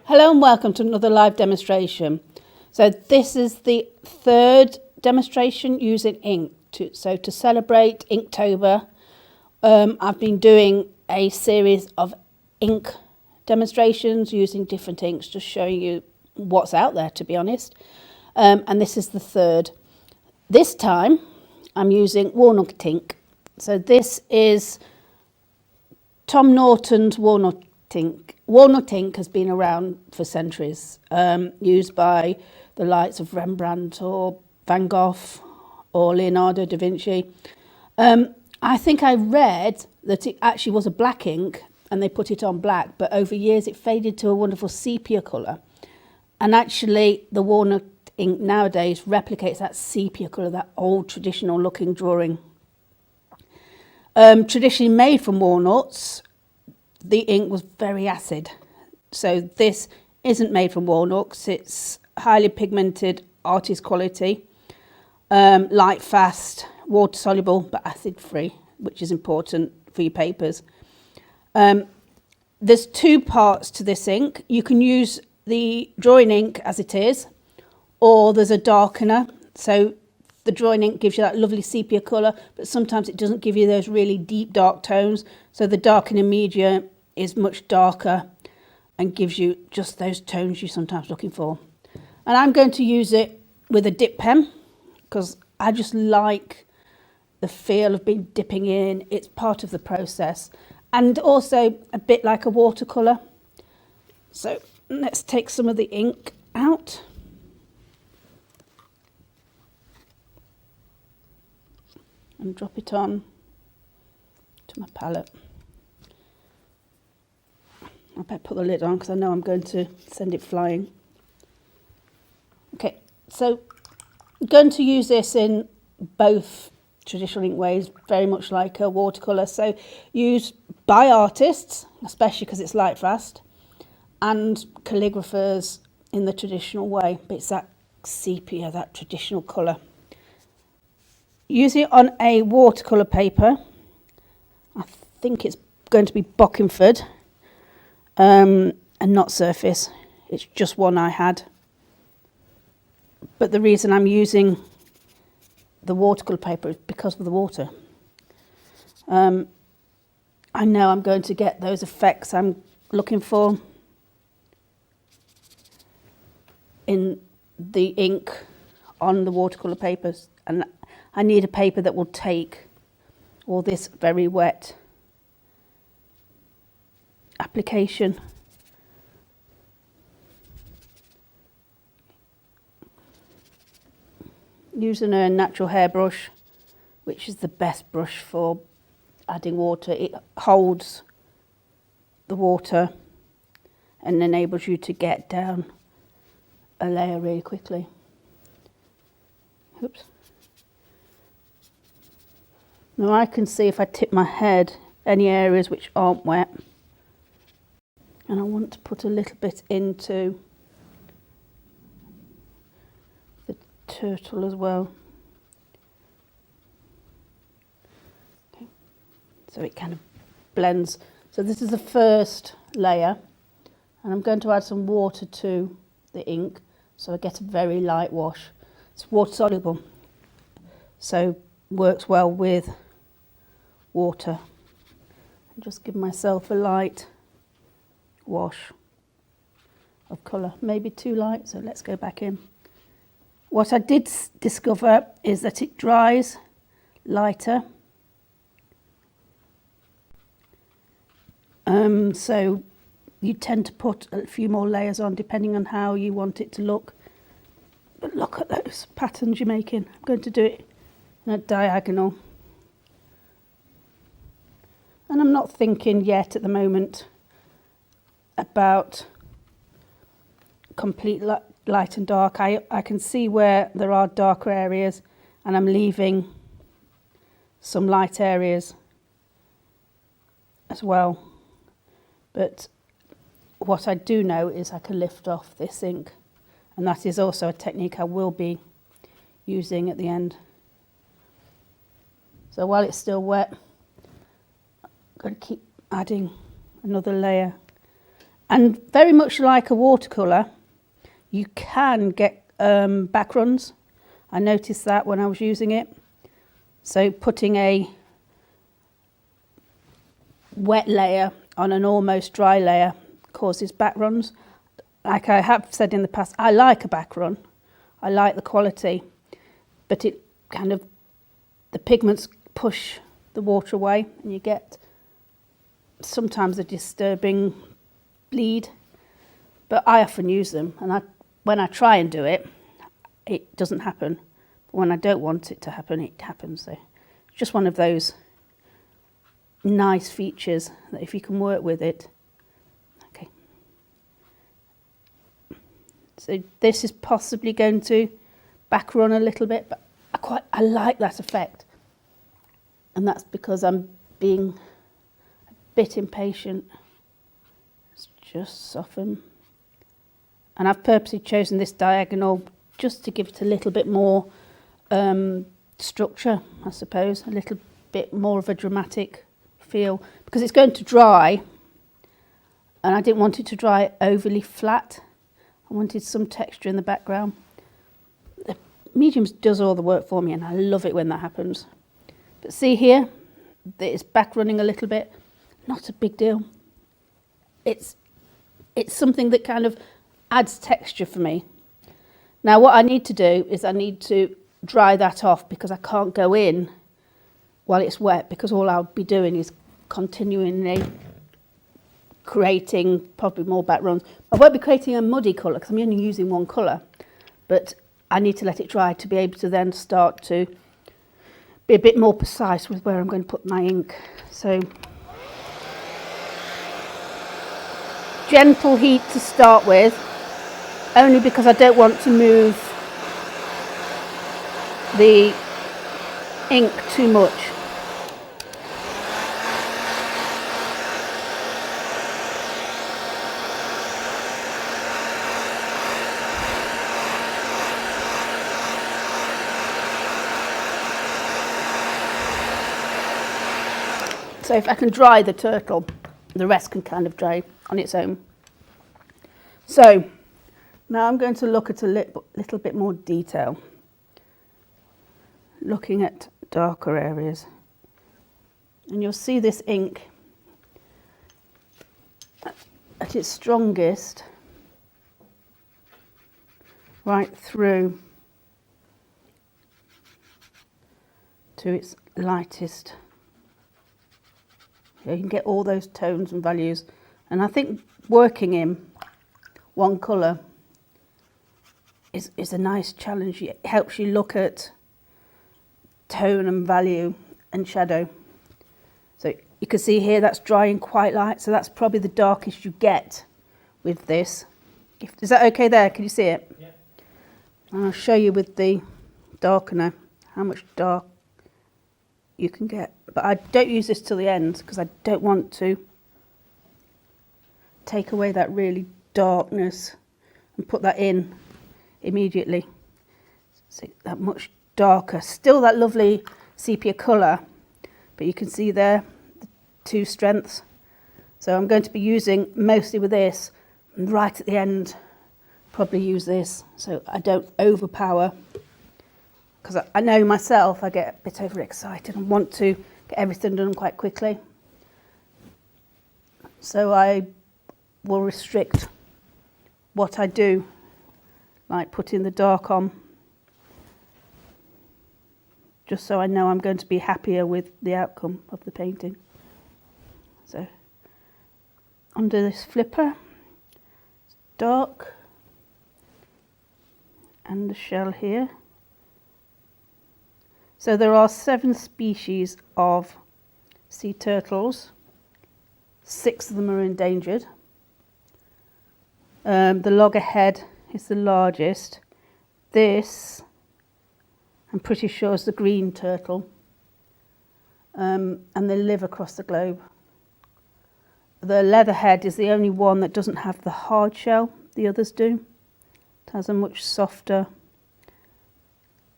Hello and welcome to another live demonstration. So this is the third demonstration using ink. To celebrate Inktober, I've been doing a series of ink demonstrations using different inks, just showing you what's out there, to be honest. And this is the third. This time I'm using Walnut ink. So this is Tom Norton's Walnut ink. Walnut ink has been around for centuries, used by the likes of Rembrandt or Van Gogh or Leonardo da Vinci. I think I read that it actually was a black ink and they put it on black, but over years it faded to a wonderful sepia colour. And actually the walnut ink nowadays replicates that sepia colour, that old traditional looking drawing. Traditionally made from walnuts, the ink was very acid. So this isn't made from walnuts, it's highly pigmented artist quality, light fast, water soluble but acid free, which is important for your papers. There's two parts to this ink. You can use the drawing ink as it is, or there's a darkener. So the drawing ink gives you that lovely sepia colour, but sometimes it doesn't give you those really deep dark tones. So the Darkening Medium is much darker and gives you just those tones you're sometimes looking for. And I'm going to use it with a dip pen because I just like the feel of being dipping in. It's part of the process and also a bit like a watercolour. So let's take some of the ink out. And drop it on to my palette. I better put the lid on because I know I'm going to send it flying. Okay, so I'm going to use this in both traditional ink ways, very much like a watercolour. So used by artists, especially because it's light fast, and calligraphers in the traditional way, but it's that sepia, that traditional colour. Using it on a watercolour paper, I think it's going to be Bockingford and not Surface. It's just one I had. But the reason I'm using the watercolour paper is because of the water. I know I'm going to get those effects I'm looking for in the ink on the watercolour papers, and I need a paper that will take all this very wet application. Using a natural hairbrush, which is the best brush for adding water. It holds the water and enables you to get down a layer really quickly. Oops. Now I can see if I tip my head any areas which aren't wet, and I want to put a little bit into the turtle as well. Okay. So it kind of blends. So this is the first layer, and I'm going to add some water to the ink so I get a very light wash. It's water soluble, so works well with water. Just give myself a light wash of colour, maybe too light, so let's go back in. What I did discover is that it dries lighter, so you tend to put a few more layers on depending on how you want it to look. But look at those patterns you're making. I'm going to do it in a diagonal. And I'm not thinking yet at the moment about complete light and dark. I can see where there are darker areas and I'm leaving some light areas as well. But what I do know is I can lift off this ink, and that is also a technique I will be using at the end. So while it's still wet, I'm going to keep adding another layer And very much like a watercolour, you can get back runs. I noticed that when I was using it. So putting a wet layer on an almost dry layer causes back runs. Like I have said in the past, I like a back run. I like the quality, but it kind of, the pigments push the water away and you get sometimes a disturbing bleed. But I often use them, and when I try and do it, it doesn't happen. But when I don't want it to happen, it happens. So it's just one of those nice features that if you can work with it. Okay. So this is possibly going to back run a little bit, but I like that effect. And that's because I'm being a bit impatient. Let's just soften. And I've purposely chosen this diagonal just to give it a little bit more structure, I suppose, a little bit more of a dramatic feel, because it's going to dry, and I didn't want it to dry overly flat. I wanted some texture in the background. The mediums does all the work for me, and I love it when that happens. But see here, it's back running a little bit. Not a big deal. It's something that kind of adds texture for me. Now what I need to do is I need to dry that off, because I can't go in while it's wet, because all I'll be doing is continually creating probably more back runs. I won't be creating a muddy colour because I'm only using one colour, but I need to let it dry to be able to then start to be a bit more precise with where I'm going to put my ink. So gentle heat to start with, only because I don't want to move the ink too much. So if I can dry the turtle, the rest can kind of dry on its own. So now I'm going to look at a little bit more detail, looking at darker areas. And you'll see this ink at its strongest right through to its lightest. You can get all those tones and values, and I think working in one colour is a nice challenge. It helps you look at tone and value and shadow. So you can see here that's drying quite light, so that's probably the darkest you get with this. Is that okay there? Can you see it? Yeah. And I'll show you with the darkener how much dark you can get. But I don't use this till the end because I don't want to take away that really darkness and put that in immediately. So that much darker. Still that lovely sepia colour, but you can see there the two strengths. So I'm going to be using mostly with this, and right at the end probably use this so I don't overpower, because I know myself I get a bit overexcited and want to get everything done quite quickly. So I will restrict what I do, like putting the dark on, just so I know I'm going to be happier with the outcome of the painting. So under this flipper, it's dark, and the shell here. So there are 7 species of sea turtles. 6 of them are endangered. The loggerhead is the largest. This, I'm pretty sure, is the green turtle. And they live across the globe. The leatherhead is the only one that doesn't have the hard shell. The others do. It has a much softer,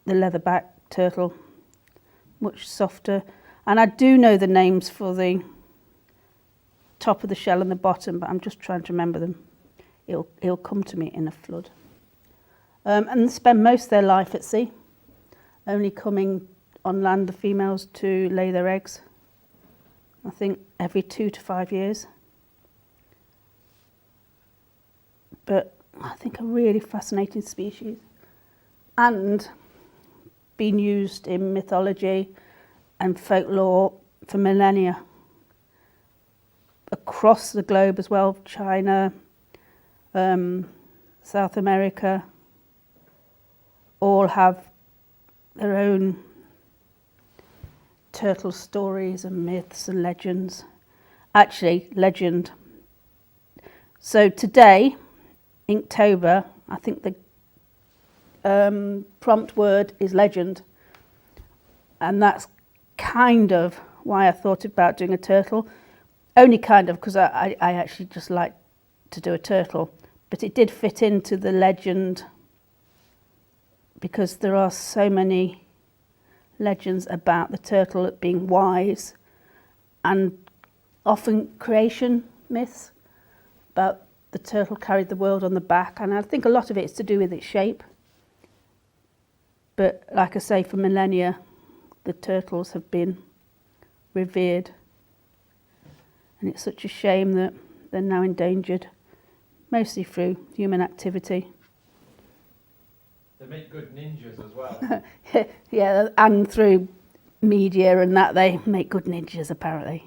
the leatherback turtle, much softer. And I do know the names for the top of the shell and the bottom, but I'm just trying to remember them. It'll come to me in a flood. And spend most of their life at sea, only coming on land, the females, to lay their eggs. I think every 2 to 5 years. But I think a really fascinating species, and been used in mythology and folklore for millennia across the globe as well. China, South America, all have their own turtle stories and myths and legends. Actually, legend. So today, Inktober, I think the prompt word is legend, and that's kind of why I thought about doing a turtle. Only kind of, because I actually just like to do a turtle, but it did fit into the legend because there are so many legends about the turtle being wise, and often creation myths about the turtle carried the world on the back, and I think a lot of it is to do with its shape. But like I say, for millennia, the turtles have been revered, and it's such a shame that they're now endangered, mostly through human activity. They make good ninjas as well. Yeah, and through media and that, they make good ninjas apparently.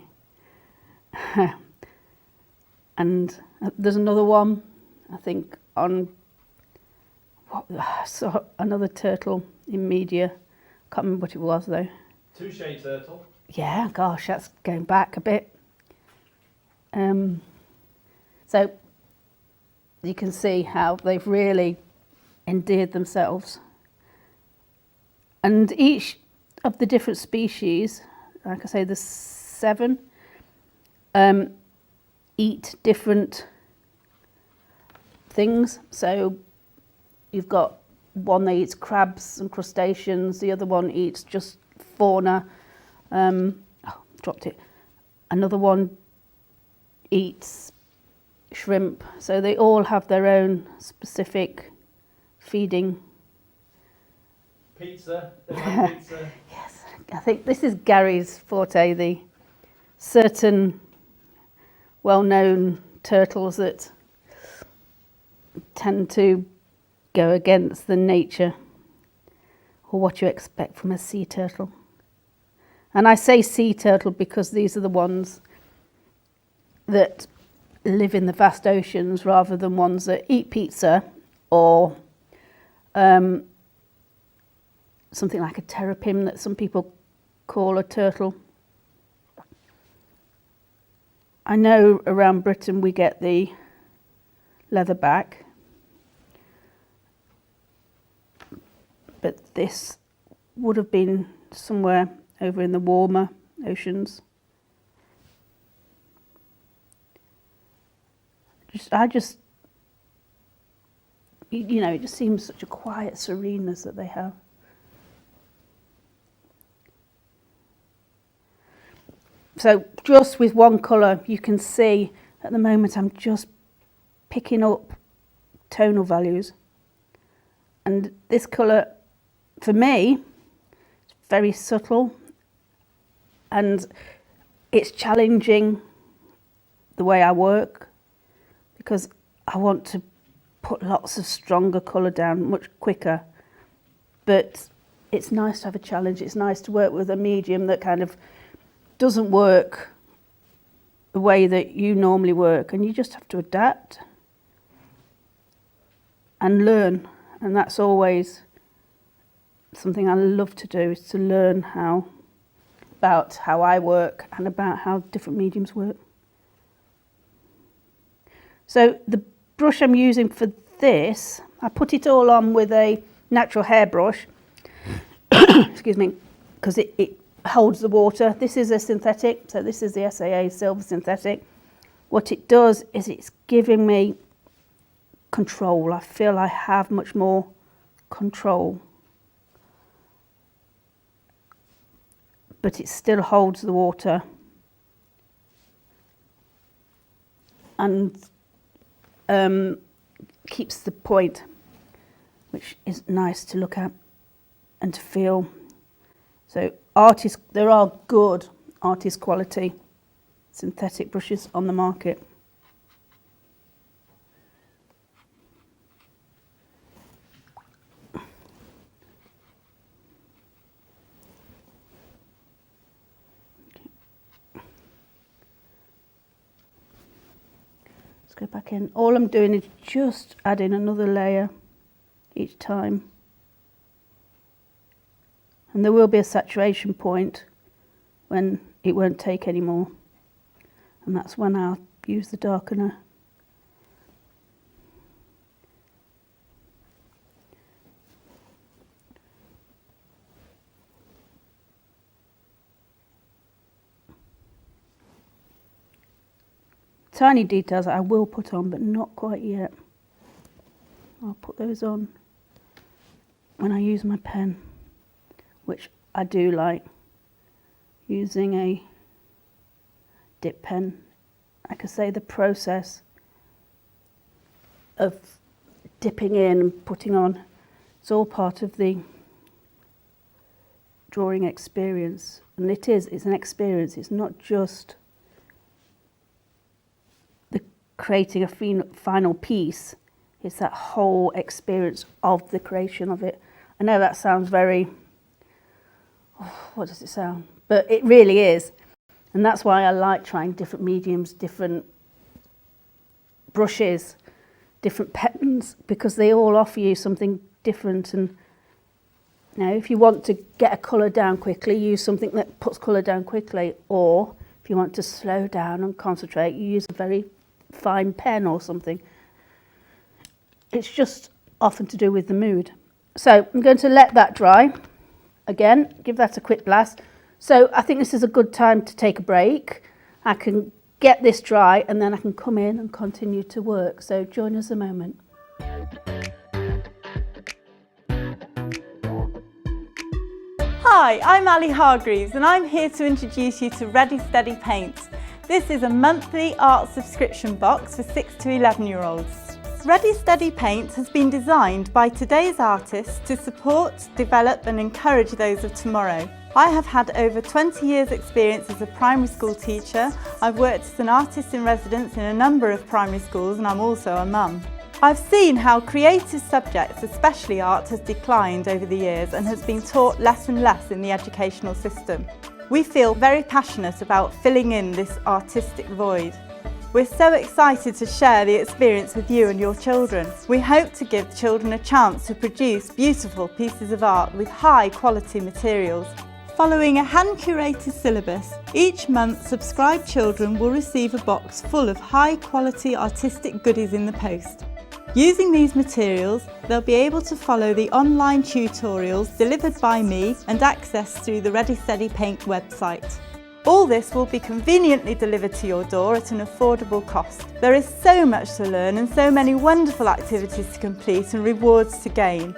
And there's another one, I think, on I saw another turtle in media. Can't remember what it was though. Two-shade turtle. Yeah, gosh, that's going back a bit. So you can see how they've really endeared themselves. And each of the different species, like I say, there's 7, eat different things. So you've got one that eats crabs and crustaceans, the other one eats just fauna. Dropped it. Another one eats shrimp. So they all have their own specific feeding. Pizza. They like pizza. Yes, I think this is Gary's forte, the certain well-known turtles that tend to go against the nature or what you expect from a sea turtle. And I say sea turtle because these are the ones that live in the vast oceans rather than ones that eat pizza or something like a terrapin that some people call a turtle. I know around Britain we get the leatherback, but this would have been somewhere over in the warmer oceans. I just, you know, it just seems such a quiet sereneness that they have. So just with one colour, you can see at the moment I'm just picking up tonal values. And this colour, for me, is very subtle, and it's challenging the way I work because I want to put lots of stronger colour down much quicker. But it's nice to have a challenge. It's nice to work with a medium that kind of doesn't work the way that you normally work, and you just have to adapt and learn. And that's always something I love to do, is to learn about how I work and about how different mediums work. So the brush I'm using for this, I put it all on with a natural hair brush, excuse me, because it holds the water. This is a synthetic, so this is the SAA Silver Synthetic. What it does is it's giving me control. I feel I have much more control, but it still holds the water. and keeps the point, which is nice to look at and to feel. So there are good artist quality synthetic brushes on the market. Let's go back in. All I'm doing is just adding another layer each time. And there will be a saturation point when it won't take any more. And that's when I'll use the darkener. Tiny details I will put on, but not quite yet. I'll put those on when I use my pen, which I do like using a dip pen. Like I say, the process of dipping in and putting on, it's all part of the drawing experience. And it's an experience. It's not just the creating a final piece. It's that whole experience of the creation of it. I know that sounds very, what does it sound? But it really is. And that's why I like trying different mediums, different brushes, different pens, because they all offer you something different. And you know, if you want to get a colour down quickly, use something that puts colour down quickly. Or if you want to slow down and concentrate, you use a very fine pen or something. It's just often to do with the mood. So I'm going to let that dry. Again, give that a quick blast. So I think this is a good time to take a break. I can get this dry and then I can come in and continue to work. So join us a moment. Hi, I'm Ali Hargreaves and I'm here to introduce you to Ready Steady Paint. This is a monthly art subscription box for 6 to 11-year-olds. Ready Steady Paint has been designed by today's artists to support, develop and encourage those of tomorrow. I have had over 20 years experience as a primary school teacher. I've worked as an artist in residence in a number of primary schools and I'm also a mum. I've seen how creative subjects, especially art, has declined over the years and has been taught less and less in the educational system. We feel very passionate about filling in this artistic void. We're so excited to share the experience with you and your children. We hope to give children a chance to produce beautiful pieces of art with high quality materials. Following a hand-curated syllabus, each month subscribed children will receive a box full of high-quality artistic goodies in the post. Using these materials, they'll be able to follow the online tutorials delivered by me and accessed through the Ready Steady Paint website. All this will be conveniently delivered to your door at an affordable cost. There is so much to learn and so many wonderful activities to complete and rewards to gain.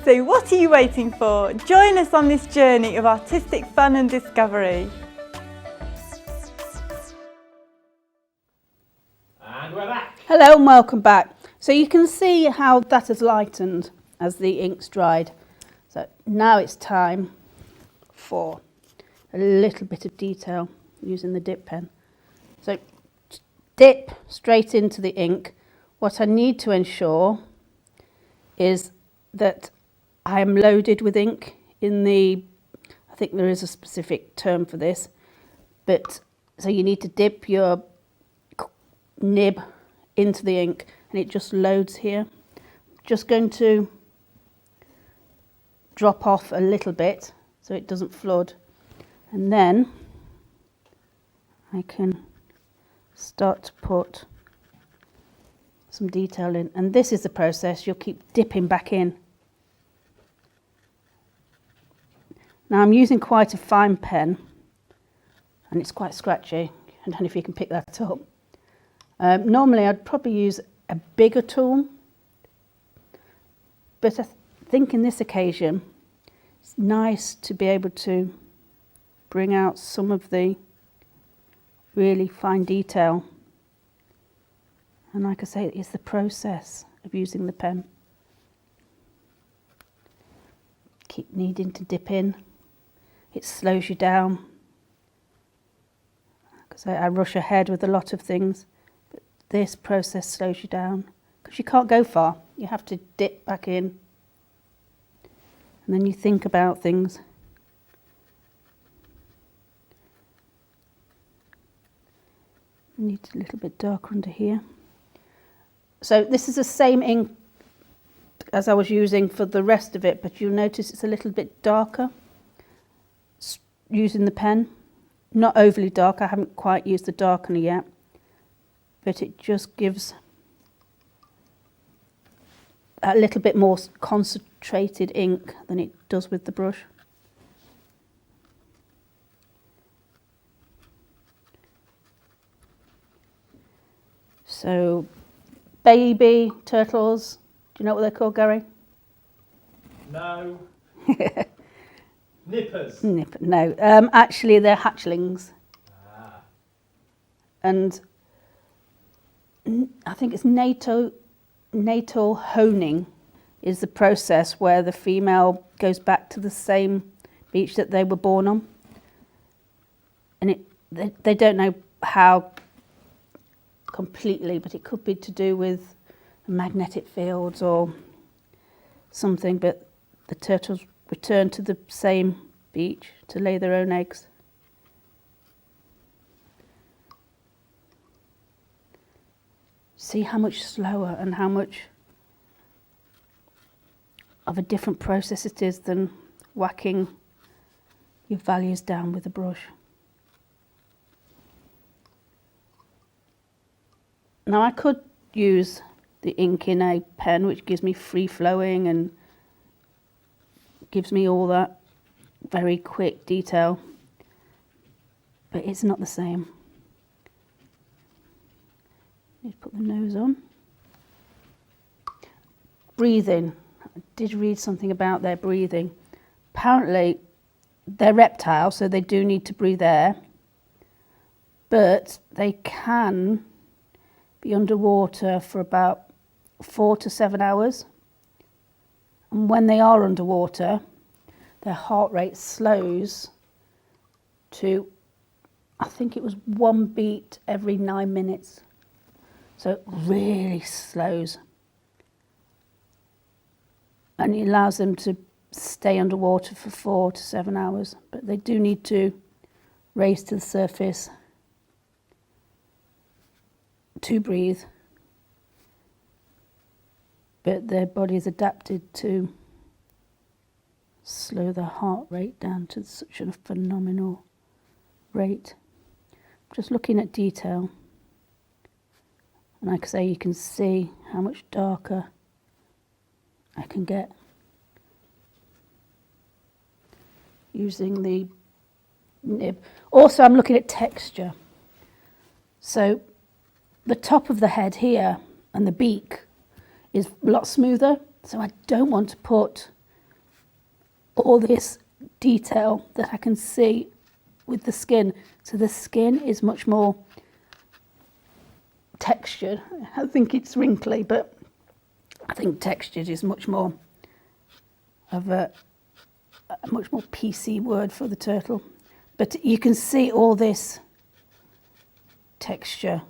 So what are you waiting for? Join us on this journey of artistic fun and discovery. And we're back. Hello and welcome back. So you can see how that has lightened as the ink's dried. So now it's time for a little bit of detail using the dip pen. So dip straight into the ink. What I need to ensure is that I am loaded with ink in the, I think there is a specific term for this, but so you need to dip your nib into the ink and it just loads here. Just going to drop off a little bit so it doesn't flood, and then I can start to put some detail in, and this is the process. You'll keep dipping back in. Now I'm using quite a fine pen and it's quite scratchy. I don't know if you can pick that up. Normally I'd probably use a bigger tool, but I think in this occasion it's nice to be able to bring out some of the really fine detail And like I say, it's the process of using the pen. Keep needing to dip in. It slows you down. Like I say, I rush ahead with a lot of things, but this process slows you down because you can't go far. You have to dip back in. And then you think about things. Need a little bit darker under here. So this is the same ink as I was using for the rest of it, but you'll notice it's a little bit darker using the pen. Not overly dark, I haven't quite used the darkener yet, but it just gives a little bit more concentrated ink than it does with the brush. So, baby turtles, do you know what they're called, Gary? No. Nippers. No, actually they're hatchlings. Ah. And I think it's natal honing is the process where the female goes back to the same beach that they were born on. And they don't know how completely, but it could be to do with magnetic fields or something, but the turtles return to the same beach to lay their own eggs. See how much slower and how much of a different process it is than whacking your values down with a brush. Now I could use the ink in a pen, which gives me free flowing and gives me all that very quick detail, but it's not the same. Need to put the nose on. Breathing. I did read something about their breathing. Apparently they're reptiles, so they do need to breathe air, but they can be underwater for about 4 to 7 hours. And when they are underwater, their heart rate slows to, I think it was 1 beat every 9 minutes. So it really slows. And it allows them to stay underwater for 4 to 7 hours. But they do need to raise to the surface to breathe, but their body is adapted to slow their heart rate down to such a phenomenal rate. Just looking at detail, and like I say, you can see how much darker I can get using the nib. Also, I'm looking at texture. So the top of the head here and the beak is a lot smoother, so I don't want to put all this detail that I can see with the skin. So the skin is much more textured. I think it's wrinkly, but I think textured is much more of a much more PC word for the turtle. But you can see all this texture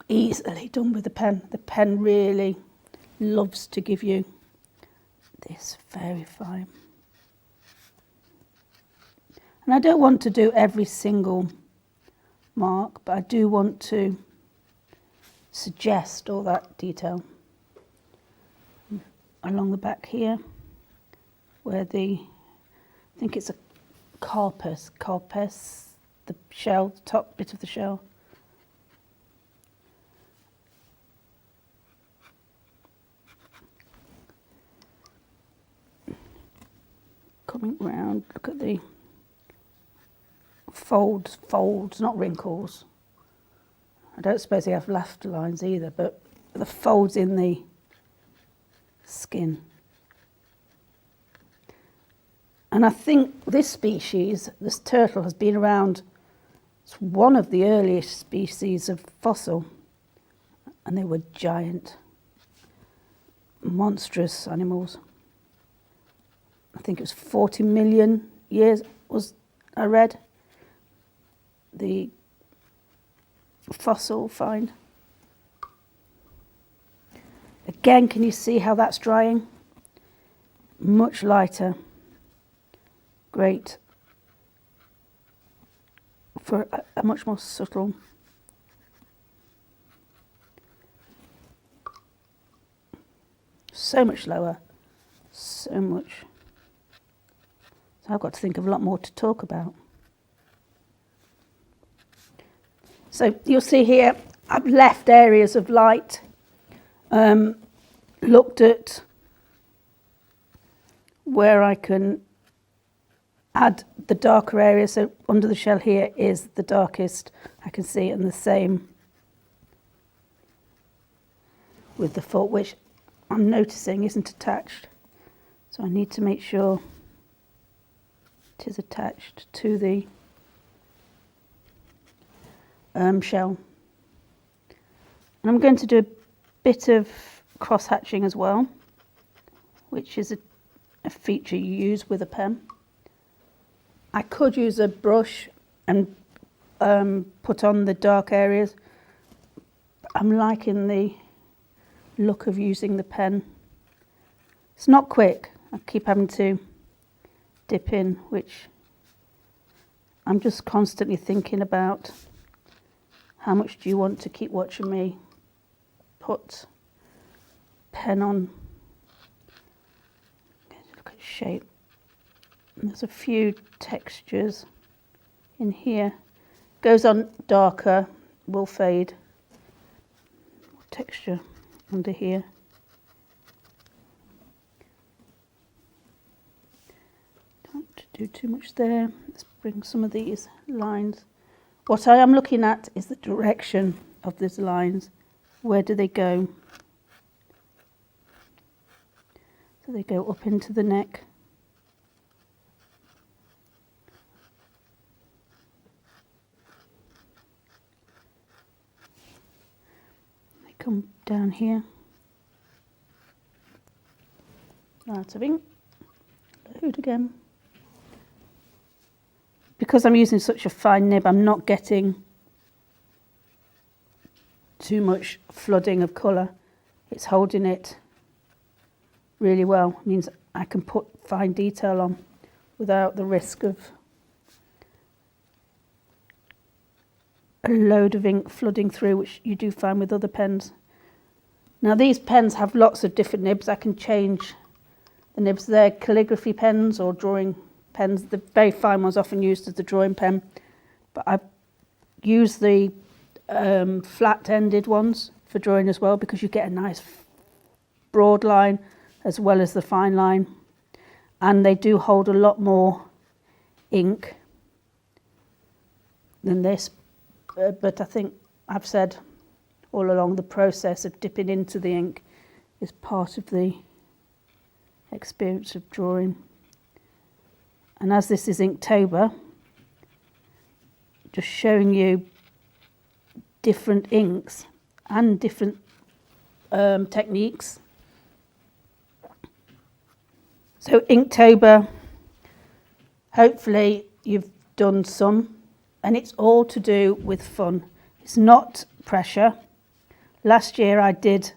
easily done with the pen. The pen really loves to give you this very fine. And I don't want to do every single mark, but I do want to suggest all that detail. Along the back here, where I think it's a carpus, the shell, the top bit of the shell. Coming round, look at the folds, not wrinkles. I don't suppose they have laughter lines either, but the folds in the skin. And I think this species, this turtle, has been around. It's one of the earliest species of fossil. and they were giant, monstrous animals. I think it was 40 million years I read the fossil find. Again, can you see how that's drying? Much lighter. Great for a much more subtle. So much lower. So much. So I've got to think of a lot more to talk about. So you'll see here, I've left areas of light, looked at where I can add the darker area. So under the shell here is the darkest I can see, and the same with the foot, which I'm noticing isn't attached. So I need to make sure it is attached to the shell. And I'm going to do a bit of cross hatching as well, which is a feature you use with a pen. I could use a brush and put on the dark areas. I'm liking the look of using the pen. It's not quick. I keep having to dip in, which I'm just constantly thinking about. How much do you want to keep watching me put pen on? Look at shape. And there's a few textures in here. Goes on darker, will fade. Texture under here. Don't want to do too much there. Let's bring some of these lines. What I am looking at is the direction of these lines. Where do they go? So they go up into the neck. They come down here. Out of ink. Load again. Because I'm using such a fine nib, I'm not getting too much flooding of colour. It's holding it really well. It means I can put fine detail on without the risk of a load of ink flooding through, which you do find with other pens. Now these pens have lots of different nibs. I can change the nibs. They're calligraphy pens or drawing pens. The very fine ones often used as the drawing pen, but I use the flat-ended ones for drawing as well, because you get a nice broad line as well as the fine line, and they do hold a lot more ink than this. But I think I've said all along, the process of dipping into the ink is part of the experience of drawing. And as this is Inktober, just showing you different inks and different techniques. So Inktober, hopefully you've done some, and it's all to do with fun. It's not pressure. Last year I did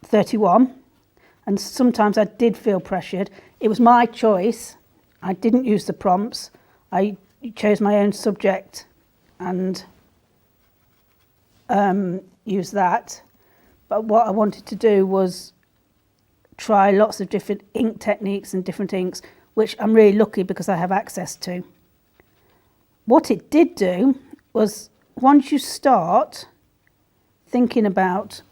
31, and sometimes I did feel pressured. It was my choice. I didn't use the prompts. I chose my own subject and used that. But what I wanted to do was try lots of different ink techniques and different inks, which I'm really lucky because I have access to. What it did do was, once you start thinking about,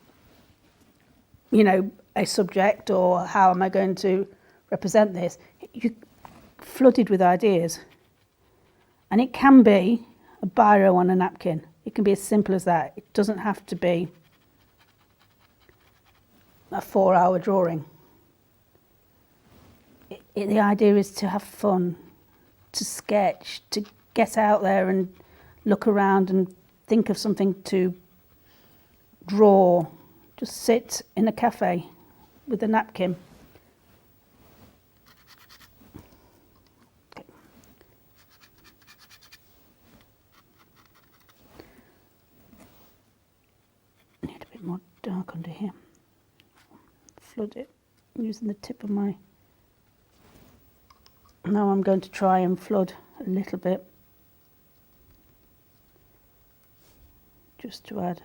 you know, a subject or how am I going to represent this, you're flooded with ideas. And it can be a biro on a napkin. It can be as simple as that. It doesn't have to be a 4-hour drawing. The idea is to have fun, to sketch, to get out there and look around and think of something to draw, just sit in a cafe with a napkin. Okay. I need a bit more dark under here. Flood it using the tip of my... Now I'm going to try and flood a little bit, just to add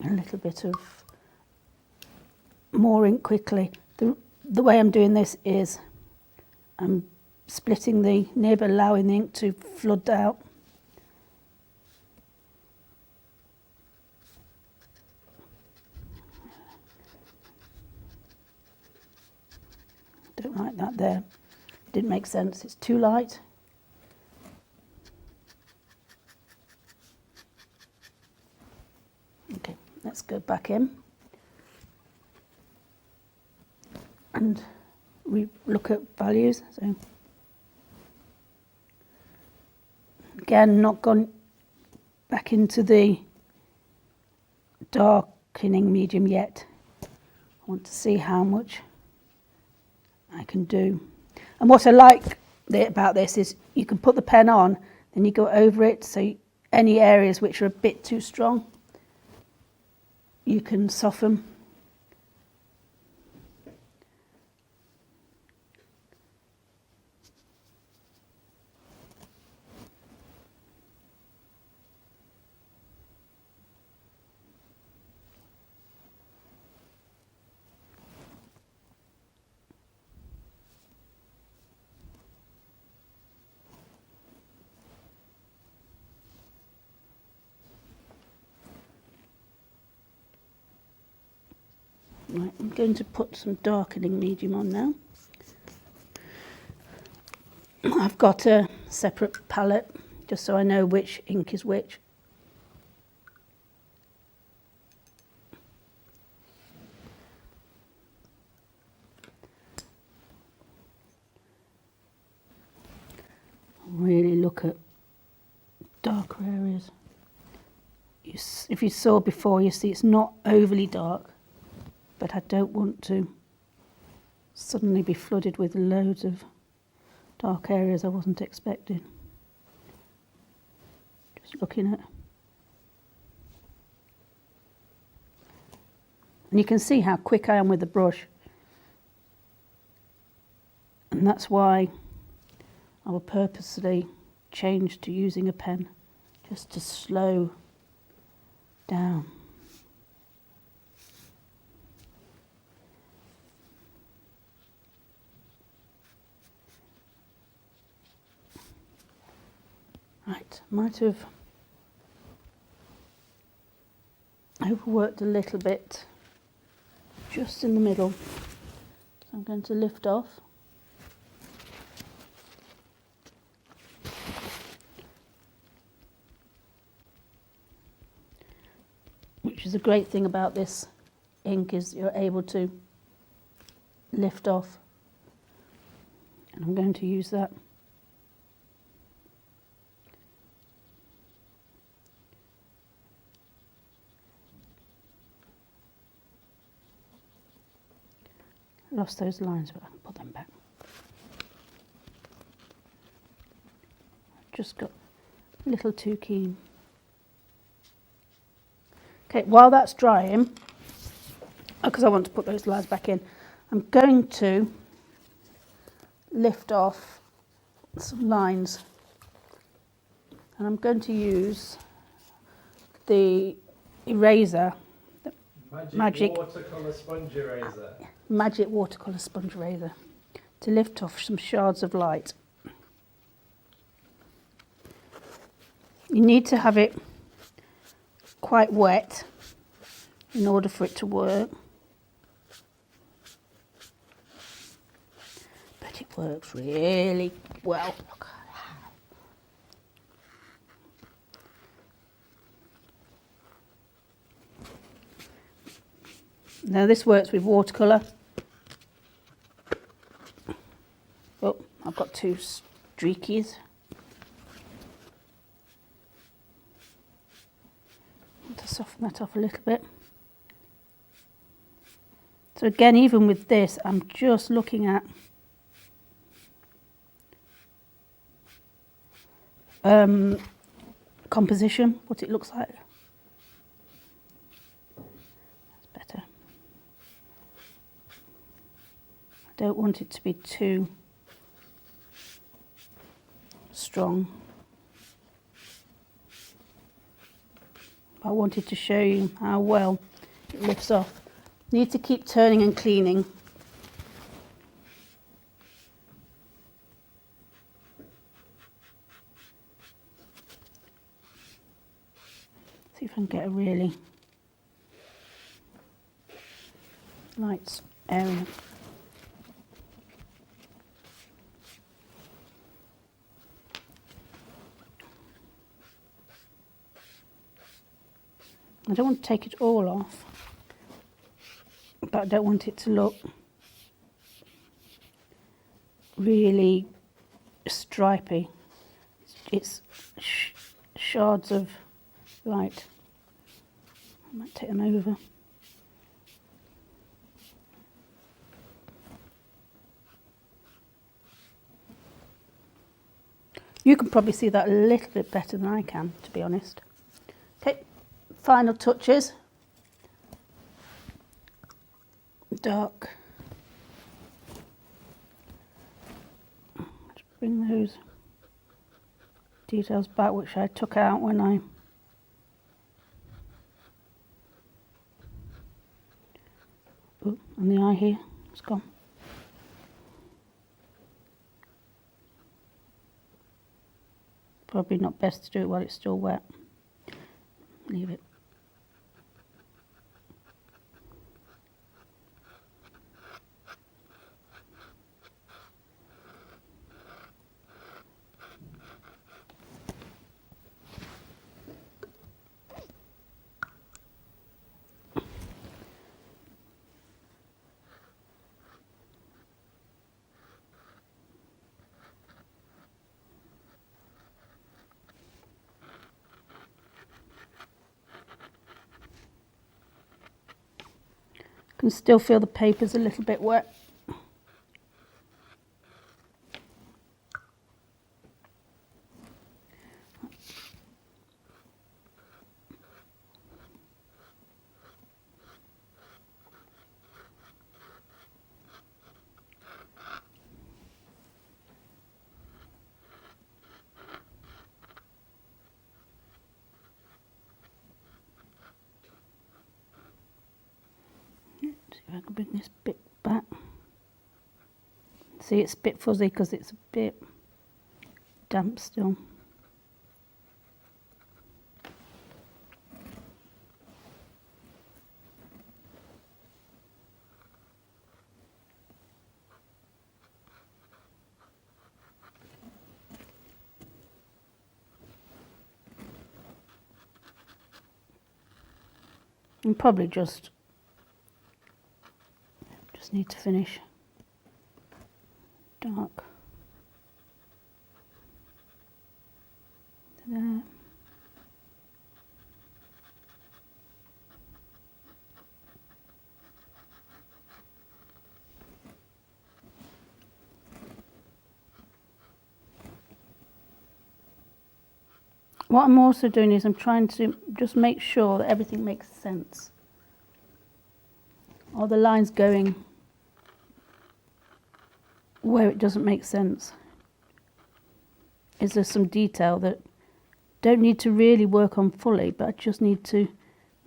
a little bit of more ink quickly. The way I'm doing this is I'm splitting the nib, allowing the ink to flood out. Don't like that there. Didn't make sense. It's too light. Okay, let's go back in and we look at values. So again, not gone back into the darkening medium yet. I want to see how much I can do. And what I like about this is you can put the pen on, then you go over it, so any areas which are a bit too strong, you can soften. Right, I'm going to put some darkening medium on now. I've got a separate palette just so I know which ink is which. Really look at darker areas. If you saw before, you see it's not overly dark, but I don't want to suddenly be flooded with loads of dark areas I wasn't expecting. Just looking at. And you can see how quick I am with the brush. And that's why I will purposely change to using a pen, just to slow down. Right, might have overworked a little bit just in the middle. So I'm going to lift off. Which is a great thing about this ink, is you're able to lift off. And I'm going to use that. Lost those lines, but I can put them back. I've just got a little too keen. Okay, while that's drying, because I want to put those lines back in, I'm going to lift off some lines, and I'm going to use the eraser, the magic watercolour sponge eraser. Magic watercolour sponge eraser, to lift off some shards of light. You need to have it quite wet in order for it to work, but it works really well. Now this works with watercolour. Oh, I've got two streakies. soften that off a little bit. So again, even with this, I'm just looking at composition, what it looks like. That's better. I don't want it to be too strong. I wanted to show you how well it lifts off. Need to keep turning and cleaning. See if I can get a really light area. I don't want to take it all off, but I don't want it to look really stripy. It's shards of light. I might take them over. You can probably see that a little bit better than I can, to be honest. Okay, final touches. Dark. Let's bring those details back, which I took out when I and the eye here, it's gone. Probably not best to do it while it's still wet. Leave it. Can still feel the paper's a little bit wet. See if I can bring this bit back. See, it's a bit fuzzy because it's a bit damp still. And probably just need to finish dark there. What I'm also doing is I'm trying to just make sure that everything makes sense. Are the lines going where it doesn't make sense? Is there some detail that don't need to really work on fully, but I just need to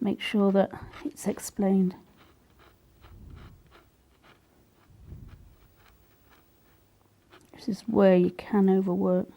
make sure that it's explained. This is where you can overwork.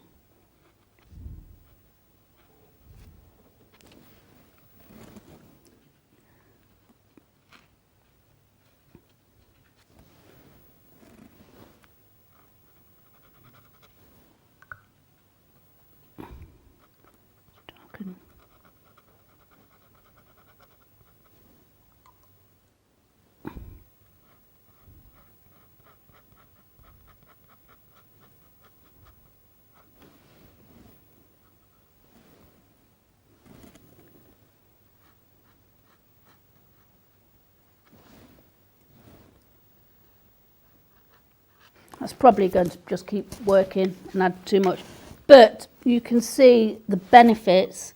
That's probably going to just keep working and add too much. But you can see the benefits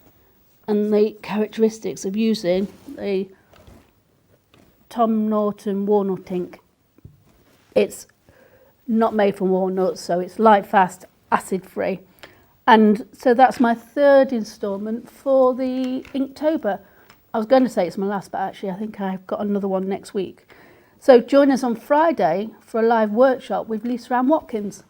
and the characteristics of using the Tom Norton Walnut ink. It's not made from walnuts, so it's light, fast, acid free. And so that's my third instalment for the Inktober. I was going to say it's my last, but actually I think I've got another one next week. So join us on Friday for a live workshop with Lisa Ann Watkins.